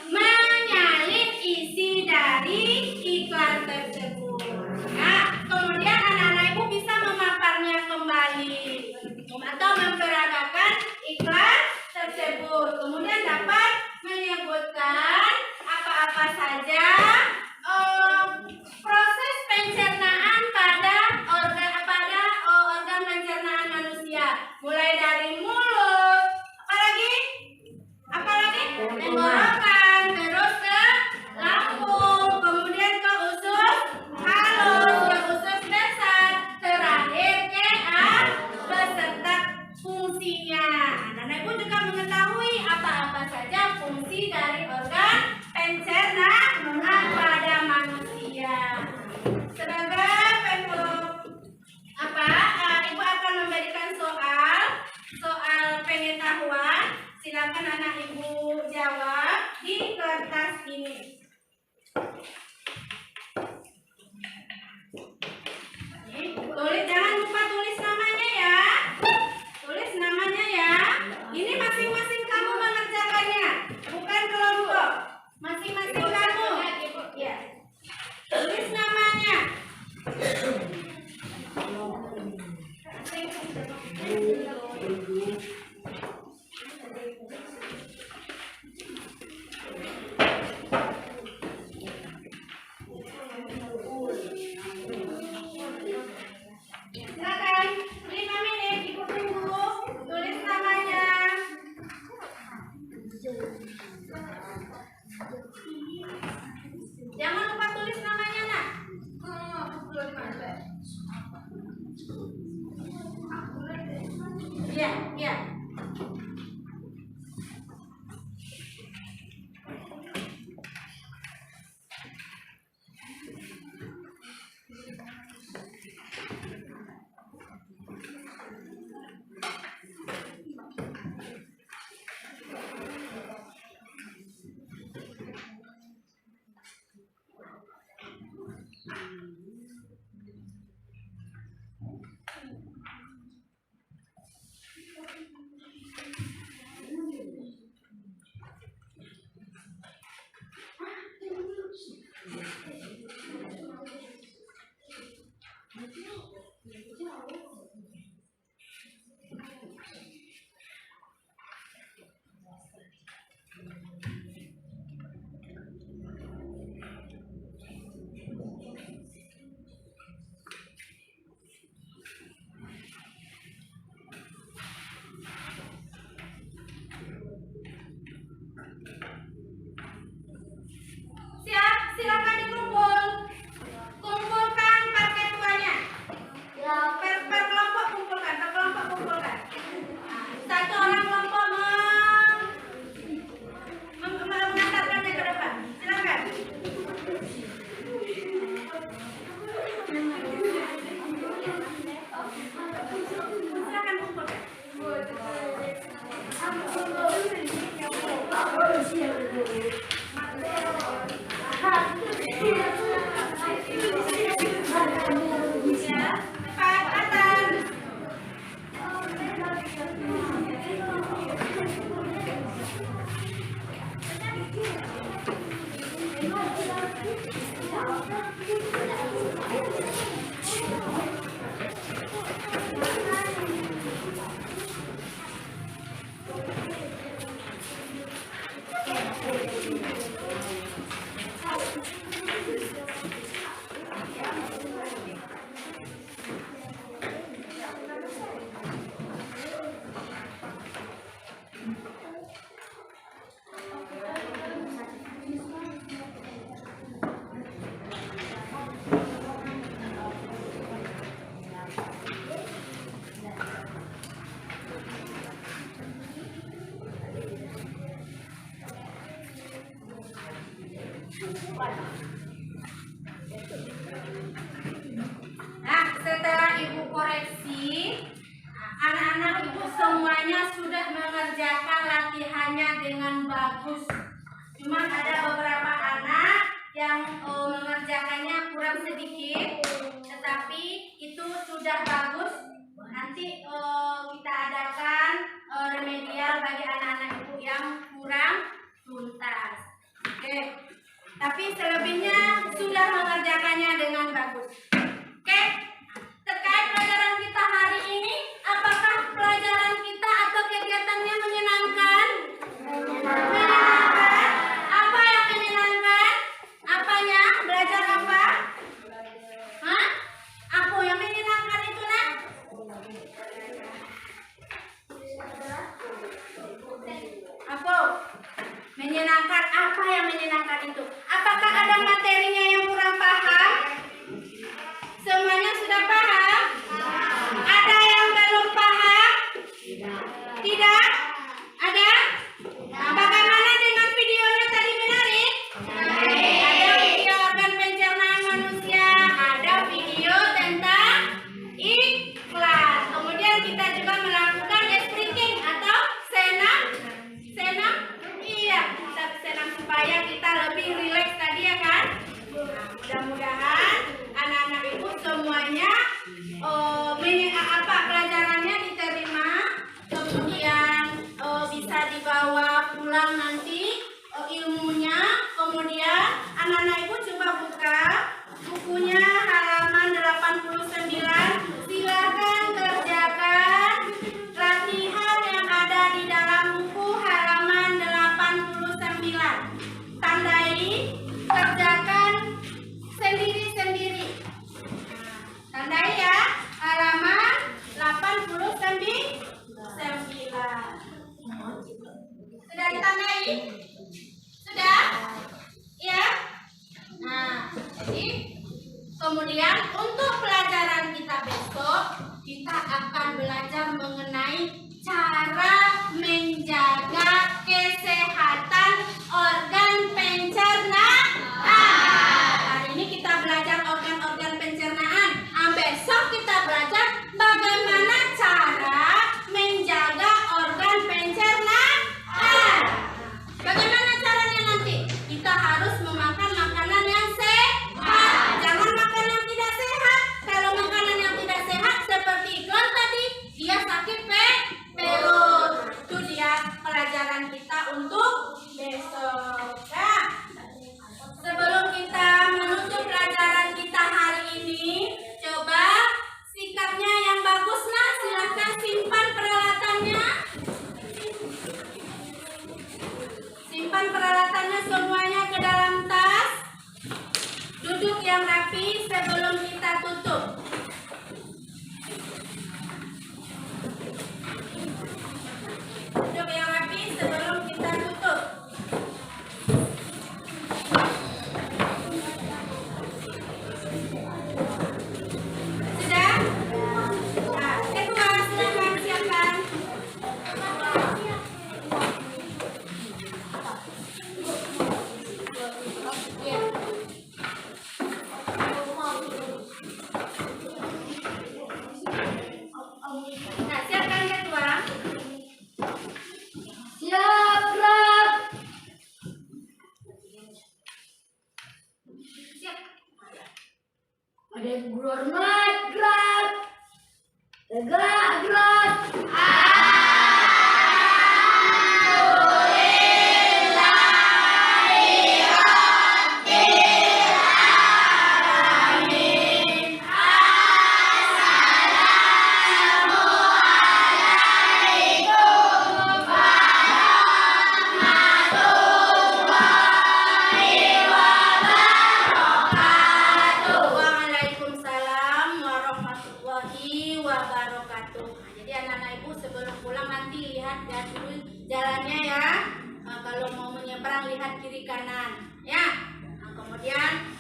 menyalin isi dari iklan tersebut. Nah, kemudian anak-anak ibu bisa memaparnya kembali atau memperagakan iklan tersebut. Kemudian dapat menyebutkan apa-apa saja proses pencernaan pada organ pencernaan manusia, mulai dari mulut, apalagi tenggorokan, terus ke lambung, kemudian ke usus halus, ke usus besar, terakhir ke beserta fungsinya. Anak-anak ibu juga mengetahui di kertas ini. Tulis, jangan lupa tulis namanya ya. Tulis namanya ya. Ini masing-masing kamu mengerjakannya, bukan kelompok. Masing-masing kamu. Ya. Tulis namanya. Silakan, 5 menit ibu tunggu. Tulis namanya. Jangan lupa tulis namanya, nak. Iya, iya. Siap, silakan dikumpul. Kumpulkan paket tuanya. Per kelompok kumpulkan, per kelompok kumpulkan. Satu orang kelompok mengantarkannya ke depan. Silakan. Silakan kumpulkan. Ya, cepat atas. Nah, setelah ibu koreksi, anak-anak ibu semuanya sudah mengerjakan latihannya dengan bagus. Cuma ada beberapa anak yang mengerjakannya kurang sedikit, tetapi itu sudah bagus. Nanti kita adakan remedial bagi anak-anak ibu yang kurang tuntas. Oke. Tapi selebihnya sudah mengerjakannya dengan bagus. Oke, terkait pelajaran kita hari ini, apakah pelajaran kita atau kegiatannya menyenangkan? Menyenangkan. Apa yang menyenangkan? Apanya? Belajar apa? Hah? Apa yang menyenangkan itu, nak? Apa? Menyenangkan. Apa yang menyenangkan itu? Apakah ada materinya yang kurang paham? Semuanya sudah paham? Ada yang belum paham? Tidak? Ada? Nah, bagaimana dengan videonya tadi, menarik? Ada video organ pencernaan manusia, ada video tentang iklan. Kemudian kita juga melakukan speaking atau senam. Iya, senam lebih rileks tadi ya kan? Nah, mudah-mudahan anak-anak ibu semuanya pelajarannya diterima, kemudian bisa dibawa pulang nanti ilmunya. Kemudian anak-anak ibu coba buka bukunya halaman 89. Silakan kerjakan latihan yang ada di dalam buku halaman 89. Tandai, kerjakan sendiri-sendiri. Tandai ya, halaman 89. Sudah ditandai? Sudah? Ya? Nah, jadi kemudian untuk pelajaran kita besok, kita akan belajar mengenai cara menjaga kesehatan organ pencernaan. Hari ini kita belajar organ-organ pencernaan. Besok kita belajar bagaimana cara menjaga organ pencernaan. Bagaimana caranya nanti? Kita harus memakan makanan yang sehat. Jangan makan yang tidak sehat. Kalau makanan yang tidak sehat seperti iklan tadi, dia sakit perut. Itu dia pelajaran kita untuk besok. Nah, sebelum kita menutup pelajaran kita hari ini, coba sikapnya yang bagus nah, silahkan simpan peralatannya. Simpan peralatannya semuanya ke dalam tas. Duduk yang rapi sebelum kita tutup. Duduk yang rapi sebelum kita tutup. Sudah? Nah, kedua silakan siapkan. Nah, siapkan kedua. Siap, Rap. Siap. Ada guru hormat, Rap. Tegak, Rap. Waalaikumsalam warahmatullahi wabarakatuh. Nah, jadi anak-anak ibu sebelum pulang nanti lihat dulu jalannya ya. Nah, kalau mau menyeberang lihat kiri kanan ya. Nah, kemudian